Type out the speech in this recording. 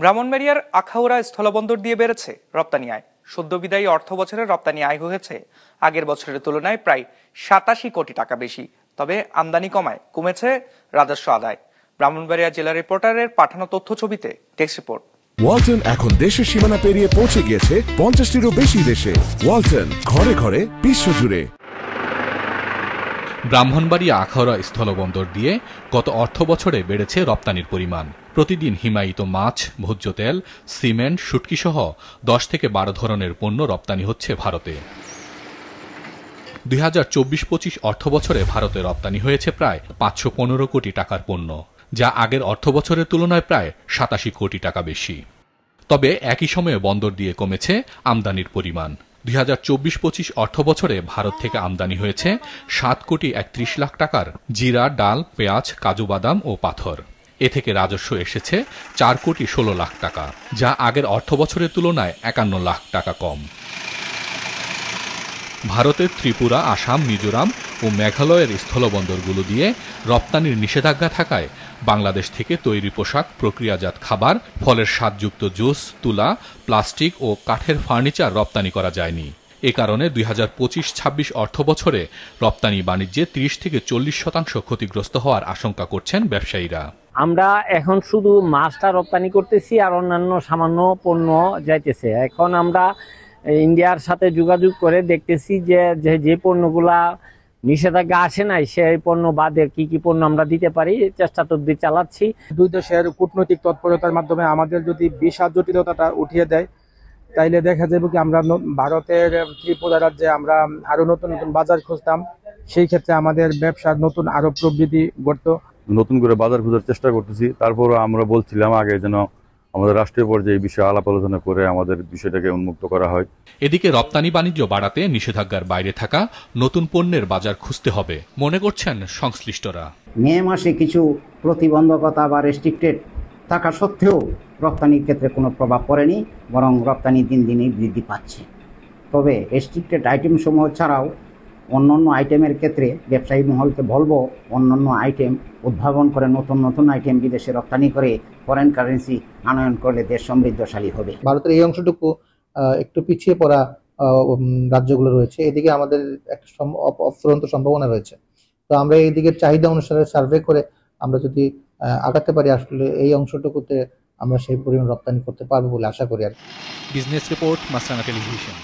ব্রাহ্মণবাড়িয়ার আখাউড়া স্থলবন্দর দিয়ে বেড়েছে রপ্তানি আয়। সদ্য বিদায়ী অর্থ বছরের রপ্তানি আয় হয়েছে আগের বছরের তুলনায় প্রায় ৮৭ কোটি টাকা বেশি। তবে আমদানি কমেছে রাজস্ব আদায়। ব্রাহ্মণবাড়িয়া জেলা রিপোর্টারের পাঠানো তথ্য ছবিতে ডেস্ক রিপোর্ট। ওয়ালটন এখন দেশের সীমানা পেরিয়ে পৌঁছে গিয়েছে ৫০টিরও বেশি দেশে। ওয়ালটন, ঘরে ঘরে বিশ্বজুড়ে। ব্রাহ্মণবাড়িয়া আখাউড়া স্থলবন্দর দিয়ে গত অর্থ বছরে বেড়েছে রপ্তানির পরিমাণ। প্রতিদিন হিমায়িত মাছ, ভোজ্য তেল, সিমেন্ট, শুটকি সহ ১০ থেকে ১২ ধরনের পণ্য রপ্তানি হচ্ছে ভারতে। ২০২৪-২৫ অর্থ বছরে ভারতে রপ্তানি হয়েছে প্রায় ৫১৫ কোটি টাকার পণ্য, যা আগের অর্থ বছরের তুলনায় প্রায় ৮৭ কোটি টাকা বেশি। তবে একই সময়ে বন্দর দিয়ে কমেছে আমদানির পরিমাণ। ২০২৪-২৫ অর্থ বছরে ভারত থেকে আমদানি হয়েছে ৭ কোটি ৩১ লাখ টাকার জিরা, ডাল, পেঁয়াজ, কাজু বাদাম ও পাথর। এ থেকে রাজস্ব এসেছে ৪ কোটি ১৬ লাখ টাকা, যা আগের অর্থ বছরের তুলনায় ৫১ লাখ টাকা কম। ভারতের ত্রিপুরা, আসাম, মিজোরাম ও মেঘালয়ের স্থলবন্দরগুলো দিয়ে রপ্তানির নিষেধাজ্ঞা থাকায় বাংলাদেশ থেকে তৈরি পোশাক, প্রক্রিয়াজাত খাবার, ফলের স্বাদযুক্ত জুস, তুলা, প্লাস্টিক ও কাঠের ফার্নিচার রপ্তানি করা যায়নি। এ কারণে ২০২৫-২৬ অর্থ বছরে রপ্তানি বাণিজ্যে ৩০ থেকে ৪০% ক্ষতিগ্রস্ত হওয়ার আশঙ্কা করছেন ব্যবসায়ীরা। আমরা এখন শুধু মাছটা রপ্তানি করতেছি, আর অন্যান্য সামান্য পণ্য যাইতেছে। এখন আমরা ইন্ডিয়ার সাথে যোগাযোগ করে দেখতেছি যে পণ্যগুলা নিষেধাজ্ঞা আসে নাই, সেই পণ্য বাদে কি কি পণ্য আমরা দিতে পারি, চেষ্টা তদবির চালাচ্ছি। দুই দেশের কূটনৈতিক তৎপরতার মাধ্যমে আমাদের যদি ভিসা জটিলতাটা উঠিয়ে দেয়, তাইলে দেখা যাবে কি আমরা ভারতের ত্রিপুরা রাজ্যে আমরা আরো নতুন নতুন বাজার খুঁজতাম। সেই ক্ষেত্রে আমাদের ব্যবসার নতুন আরো প্রবৃদ্ধি ঘটতো। নতুন করে বাজার খোঁজার চেষ্টা করতেছি। তারপরও আমরা বলছিলাম আগে যেন আমাদের রাষ্ট্রীয় পর্যায়ে এই বিষয়ে আলাপ আলোচনা করে আমাদের বিষয়টাকে উন্মুক্ত করা হয়। এদিকে রপ্তানি বাণিজ্য বাড়াতে নিষেধাজ্ঞার বাইরে থাকা নতুন পণ্যের বাজার খুঁজতে হবে মনে করছেন সংশ্লিষ্টরা। মে মাসে কিছু প্রতিবন্ধকতা বা রেস্ট্রিক্টেড থাকা সত্ত্বেও রপ্তানির ক্ষেত্রে কোনো প্রভাব পড়েনি, বরং রপ্তানি দিন দিনই বৃদ্ধি পাচ্ছে। তবে রেস্ট্রিক্টেড আইটেম সমূহ ছাড়াও অন্যান্য আইটেমের ক্ষেত্রে ব্যবসায়ী মহলকে বলবো অন্যান্য আইটেম উদ্ভাবন করে নতুন নতুন আইটেম বিদেশে রপ্তানি করে ফরেন কারেন্সি আনয়ন করলে দেশ সমৃদ্ধশালী হবে। ভারতের এই অংশটুকু একটু পিছিয়ে পড়া রাজ্যগুলো রয়েছে, এদিকে আমাদের একটা অফুরন্ত সম্ভাবনা রয়েছে। তো আমরা এই দিকের চাহিদা অনুসারে সার্ভে করে আমরা যদি আগাতে পারি, আসলে এই অংশটুকুতে আমরা সেই পরিমাণ রপ্তানি করতে পারবো বলে আশা করি। আর বিজনেস রিপোর্ট, মাছরাঙা টেলিভিশন।